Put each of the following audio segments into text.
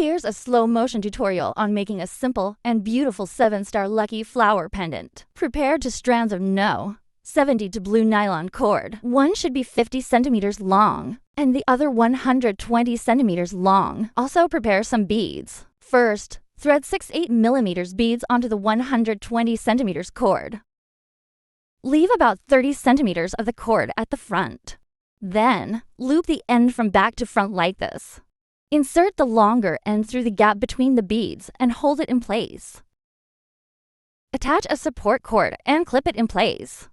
Here's a slow motion tutorial on making a simple and beautiful 7-star lucky flower pendant. Prepare 2 strands of No. 72 blue nylon cord. One should be 50 centimeters long and the other 120 centimeters long. Also prepare some beads. First, thread 6 8mm beads onto the 120 centimeters cord. Leave about 30 centimeters of the cord at the front. Then, loop the end from back to front like this. Insert the longer end through the gap between the beads and hold it in place. Attach a support cord and clip it in place.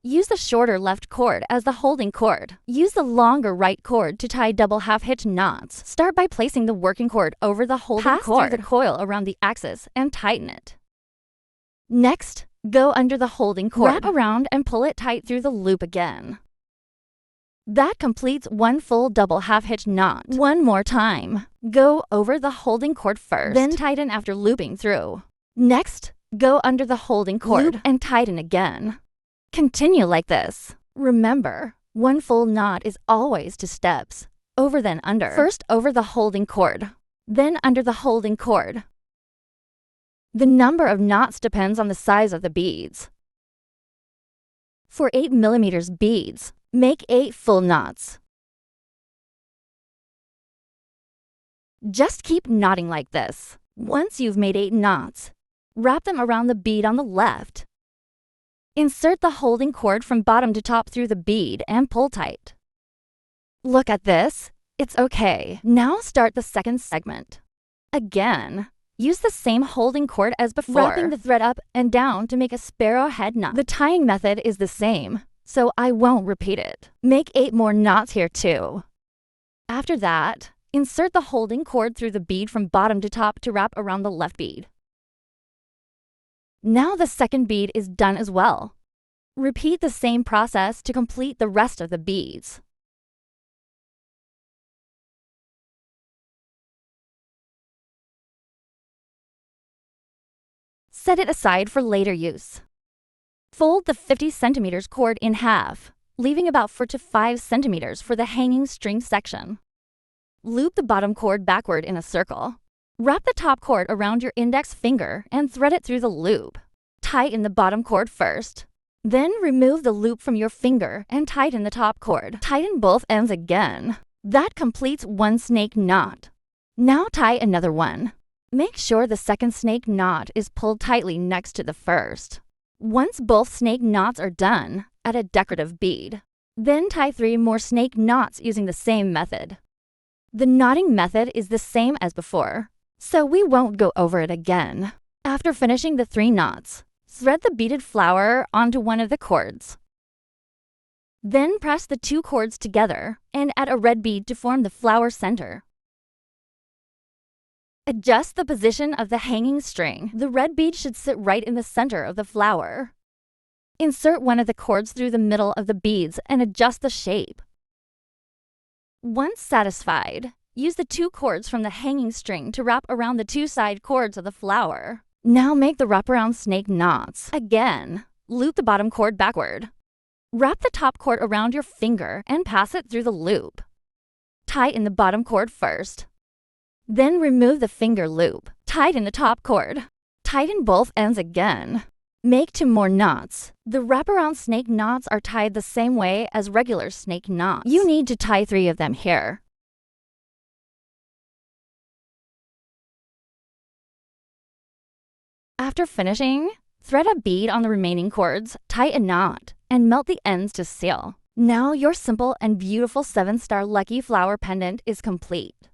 Use the shorter left cord as the holding cord. Use the longer right cord to tie double half-hitch knots. Start by placing the working cord over the holding cord. Pass through the coil around the axis and tighten it. Next, go under the holding cord. Wrap around and pull it tight through the loop again. That completes one full double half-hitch knot. One more time. Go over the holding cord first, then tighten after looping through. Next, go under the holding cord, loop and tighten again. Continue like this. Remember, one full knot is always 2 steps, over then under. First over the holding cord, then under the holding cord. The number of knots depends on the size of the beads. For 8mm beads, make 8 full knots. Just keep knotting like this. Once you've made 8 knots, wrap them around the bead on the left. Insert the holding cord from bottom to top through the bead and pull tight. Look at this. It's okay. Now start the second segment. Again, use the same holding cord as before, wrapping the thread up and down to make a sparrow head knot. The tying method is the same, so I won't repeat it. Make 8 more knots here too. After that, insert the holding cord through the bead from bottom to top to wrap around the left bead. Now the second bead is done as well. Repeat the same process to complete the rest of the beads. Set it aside for later use. Fold the 50 centimeters cord in half, leaving about 4 to 5 centimeters for the hanging string section. Loop the bottom cord backward in a circle. Wrap the top cord around your index finger and thread it through the loop. Tighten the bottom cord first. Then remove the loop from your finger and tighten the top cord. Tighten both ends again. That completes one snake knot. Now tie another one. Make sure the second snake knot is pulled tightly next to the first. Once both snake knots are done, add a decorative bead. Then tie 3 more snake knots using the same method. The knotting method is the same as before, so we won't go over it again. After finishing the 3 knots, thread the beaded flower onto one of the cords. Then press the 2 cords together and add a red bead to form the flower center. Adjust the position of the hanging string. The red bead should sit right in the center of the flower. Insert one of the cords through the middle of the beads and adjust the shape. Once satisfied, use the 2 cords from the hanging string to wrap around the 2 side cords of the flower. Now make the wraparound snake knots. Again, loop the bottom cord backward. Wrap the top cord around your finger and pass it through the loop. Tighten the bottom cord first. Then remove the finger loop. Tighten the top cord. Tighten both ends again. Make 2 more knots. The wraparound snake knots are tied the same way as regular snake knots. You need to tie 3 of them here. After finishing, thread a bead on the remaining cords, tie a knot, and melt the ends to seal. Now your simple and beautiful 7-star lucky flower pendant is complete.